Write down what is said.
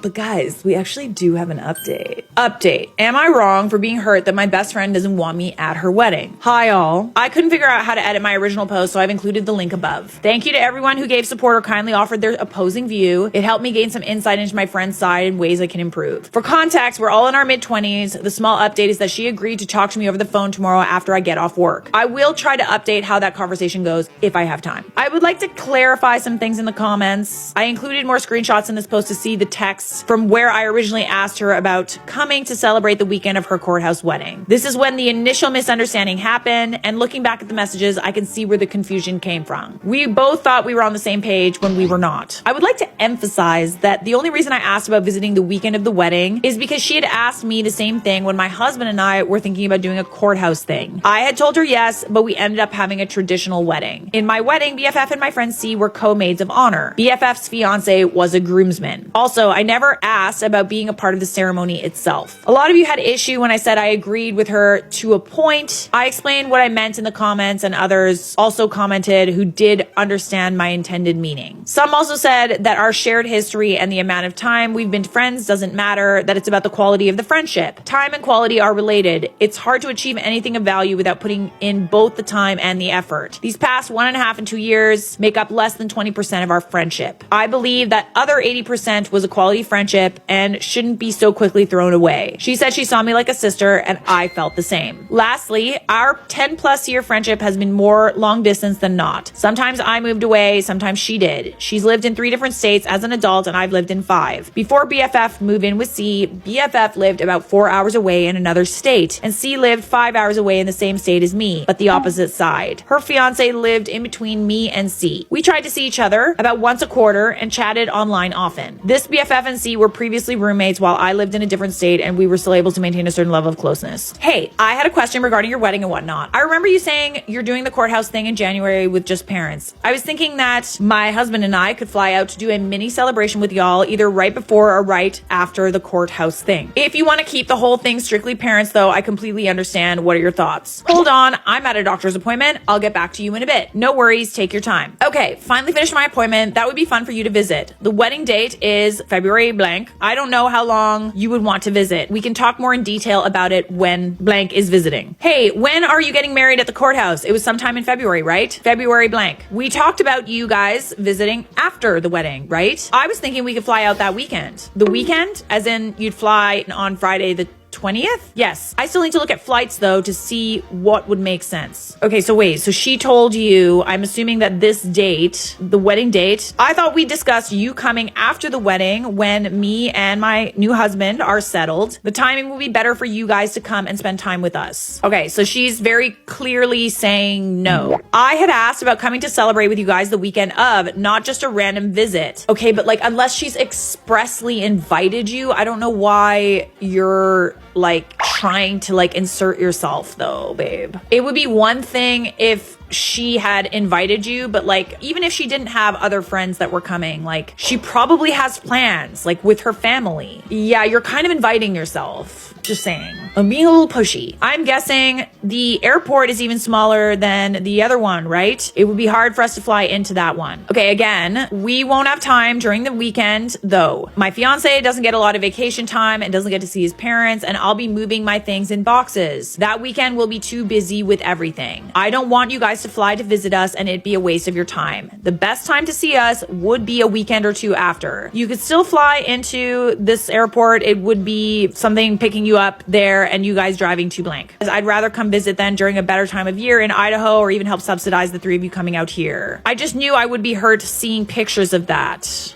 But guys, we actually do have an update. Update. Am I wrong for being hurt that my best friend doesn't want me at her wedding? Hi all. I couldn't figure out how to edit my original post, so I've included the link above. Thank you to everyone who gave support or kindly offered their opposing view. It helped me gain some insight into my friend's side and ways I can improve. For context, we're all in our mid-20s. The small update is that she agreed to talk to me over the phone tomorrow after I get off work. I will try to update how that conversation goes if I have time. I would like to clarify some things in the comments. I included more screenshots in this post to see the text from where I originally asked her about coming to celebrate the weekend of her courthouse wedding. This is when the initial misunderstanding happened, and looking back at the messages, I can see where the confusion came from. We both thought we were on the same page when we were not. I would like to emphasize that the only reason I asked about visiting the weekend of the wedding is because she had asked me the same thing when my husband and I were thinking about doing a courthouse thing. I had told her yes, but we ended up having a traditional wedding. In my wedding, BFF and my friend C were co-maids of honor. BFF's fiance was a groomsman. Also, I never asked about being a part of the ceremony itself. A lot of you had issue when I said I agreed with her to a point. I explained what I meant in the comments, and others also commented who did understand my intended meaning. Some also said that our shared history and the amount of time we've been friends doesn't matter, that it's about the quality of the friendship. Time and quality are related. It's hard to achieve anything of value without putting in both the time and the effort. These past 1.5 and 2 years make up less than 20% of our friendship. I believe that other 80% was a quality friendship and shouldn't be so quickly thrown away. She said she saw me like a sister, and I felt the same. Lastly, our 10+ year friendship has been more long distance than not. Sometimes I moved away, sometimes she did. She's lived in 3 different states as an adult, and I've lived in 5. Before BFF moved in with C, BFF lived about 4 hours away in another state, and C lived 5 hours away in the same state as me, but the opposite side. Her fiance lived in between me and C. We tried to see each other about once a quarter and chatted online often. This BFF and C were previously roommates while I lived in a different state, and we were still able to maintain a certain level of closeness. Hey, I had a question regarding your wedding and whatnot. I remember you saying you're doing the courthouse thing in January with just parents. I was thinking that my husband and I could fly out to do a mini celebration with y'all either right before or right after the courthouse thing. If you want to keep the whole thing strictly parents though, I completely understand. What are your thoughts? Hold on, I'm at a doctor's appointment. I'll get back to you in a bit. No worries, take your time. Okay, finally finished my appointment. That would be fun for you to visit. The wedding date is February blank. I don't know how long you would want to visit. We can talk more in detail about it when blank is visiting. Hey, when are you getting married at the courthouse? It was sometime in February, right? February blank. We talked about you guys visiting after the wedding, right? I was thinking we could fly out that weekend. The weekend? As in you'd fly on Friday the 20th? Yes. I still need to look at flights though to see what would make sense. Okay, so wait, so she told you, I'm assuming that this date, the wedding date, I thought we discussed you coming after the wedding when me and my new husband are settled. The timing will be better for you guys to come and spend time with us. Okay, so she's very clearly saying no. I had asked about coming to celebrate with you guys the weekend of, not just a random visit. Okay, but like unless she's expressly invited you, I don't know why you're like trying to like insert yourself though, babe. It would be one thing if she had invited you, but like even if she didn't have other friends that were coming, like she probably has plans like with her family. Yeah, you're kind of inviting yourself. Just saying. I'm being a little pushy. I'm guessing the airport is even smaller than the other one, right? It would be hard for us to fly into that one. Okay, again, we won't have time during the weekend though. My fiance doesn't get a lot of vacation time and doesn't get to see his parents, and I'll be moving my things in boxes. That weekend will be too busy with everything. I don't want you guys to fly to visit us and it'd be a waste of your time. The best time to see us would be a weekend or two after. You could still fly into this airport. It would be something picking you up there and you guys driving to blank. I'd rather come visit then during a better time of year in Idaho, or even help subsidize the 3 of you coming out here. I just knew I would be hurt seeing pictures of that.